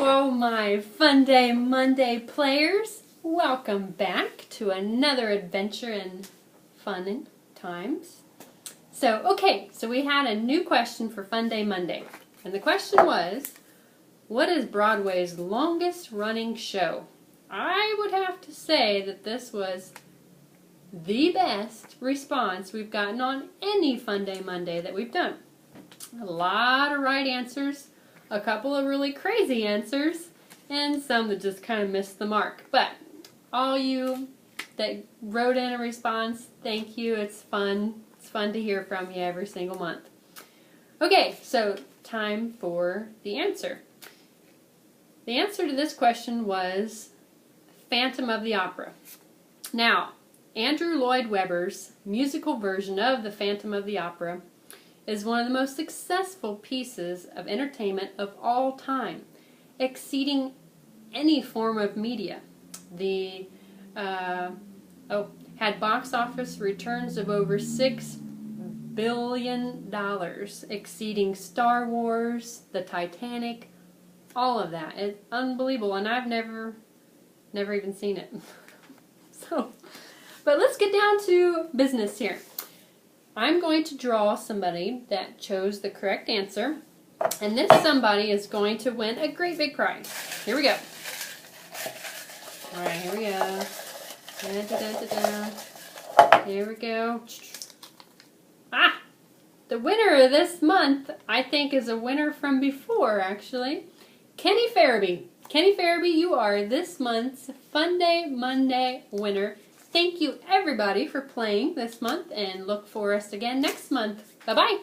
Hello, my Fun Day Monday players. Welcome back to another adventure in fun times. So we had a new question for Fun Day Monday. And the question was, what is Broadway's longest running show? I would have to say that this was the best response we've gotten on any Fun Day Monday that we've done. A lot of right answers, a couple of really crazy answers, and some that just kind of missed the mark. But all you that wrote in a response, thank you. It's fun. It's fun to hear from you every single month. Okay, so time for the answer. The answer to this question was Phantom of the Opera. Now, Andrew Lloyd Webber's musical version of the Phantom of the Opera is one of the most successful pieces of entertainment of all time, exceeding any form of media. The had box office returns of over $6 billion, exceeding Star Wars, the Titanic, all of that. It's unbelievable, and I've never even seen it. But let's get down to business here. I'm going to draw somebody that chose the correct answer, and this somebody is going to win a great big prize. Here we go. Alright, here we go. Here we go. Ah! The winner of this month, I think, is a winner from before, actually. Kenny Farabee. Kenny Farabee, you are this month's Fun Day Monday winner. Thank you, everybody, for playing this month, and look for us again next month. Bye-bye.